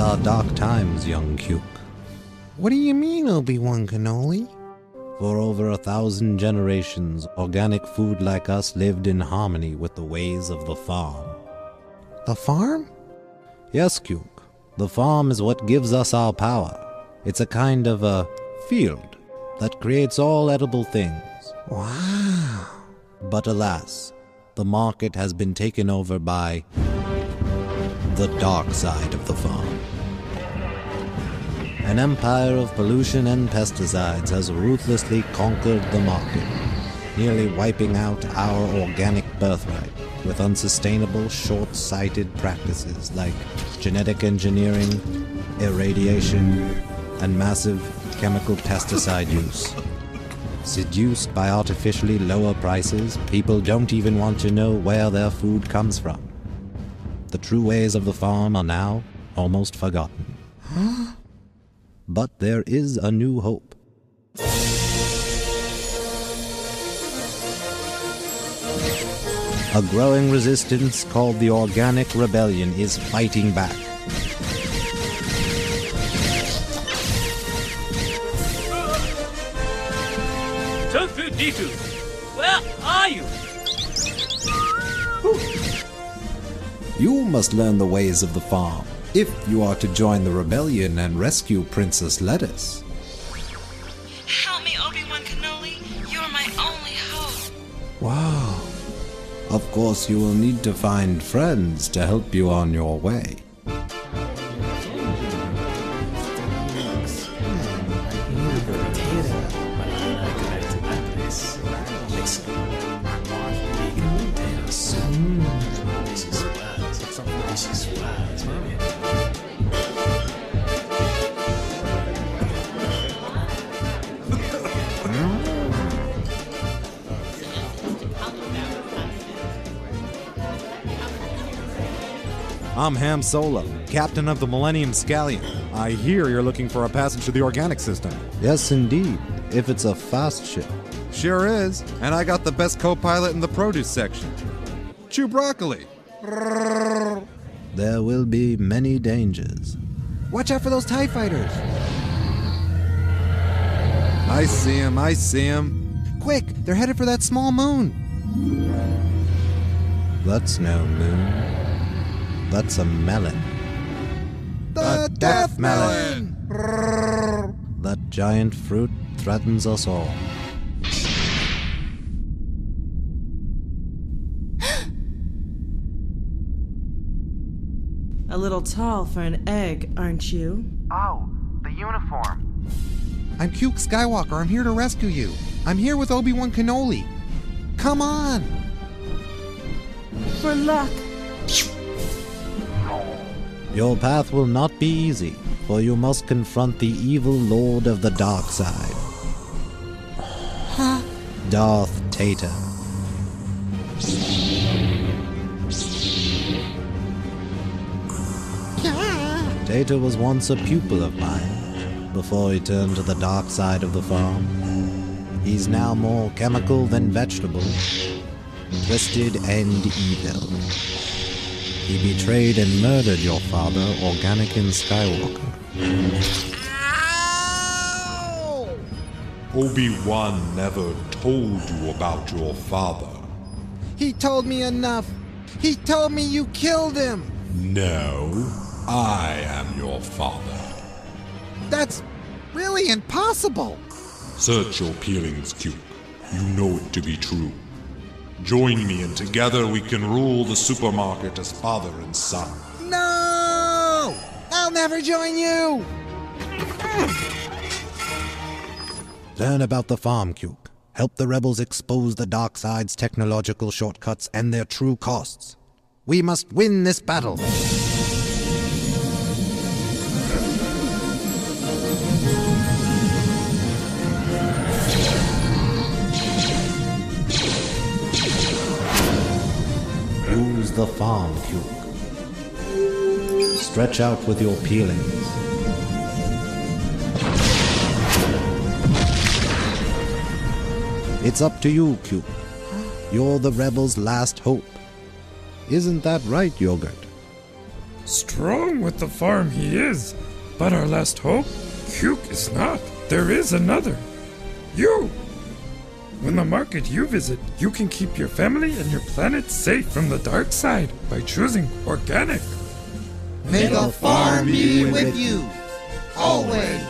are dark times, young Cuke. What do you mean, Obi-Wan Kenobi? For over 1,000 generations, organic food like us lived in harmony with the ways of the farm. The farm? Yes, Cuke. The farm is what gives us our power. It's a kind of a field that creates all edible things. Wow. But alas, the market has been taken over by the dark side of the farm. An empire of pollution and pesticides has ruthlessly conquered the market, nearly wiping out our organic birthright with unsustainable, short-sighted practices like genetic engineering, irradiation, and massive chemical pesticide use. Seduced by artificially lower prices, people don't even want to know where their food comes from. The true ways of the farm are now almost forgotten. Huh? But there is a new hope. A growing resistance called the Organic Rebellion is fighting back. Subtitulat, where are you? You must learn the ways of the farm if you are to join the rebellion and rescue Princess Lettuce. Help me, Obi-Wan Kenobi. You're my only hope. Wow. Of course, you will need to find friends to help you on your way. I'm Ham Solo, captain of the Millennium Scallion. I hear you're looking for a passage to the organic system. Yes, indeed, if it's a fast ship. Sure is, and I got the best co-pilot in the produce section. Chew broccoli. There will be many dangers. Watch out for those TIE fighters. I see him. Quick, they're headed for that small moon. That's no moon. That's a melon. The Death Melon! That giant fruit threatens us all. A little tall for an egg, aren't you? Oh, the uniform. I'm Cuke Skywalker. I'm here to rescue you. I'm here with Obi-Wan Kenobi. Come on! For luck. Your path will not be easy, for you must confront the evil Lord of the Dark Side. Huh? Darth Tater. Tater was once a pupil of mine, before he turned to the dark side of the farm. He's now more chemical than vegetable, twisted and evil. He betrayed and murdered your father, Organican Skywalker. Ow! Obi-Wan never told you about your father. He told me enough. He told me you killed him. No, I am your father. That's really impossible. Search your peelings, Cuke. You know it to be true. Join me and together we can rule the supermarket as father and son. No! I'll never join you! Learn about the farm, Cuke. Help the rebels expose the dark side's technological shortcuts and their true costs. We must win this battle. Use the farm, Cuke. Stretch out with your peelings. It's up to you, Cuke. You're the rebels' last hope. Isn't that right, Yogurt? Strong with the farm he is, but our last hope, Cuke is not. There is another. You! When the market you visit, you can keep your family and your planet safe from the dark side by choosing organic. May the farm be with you, always.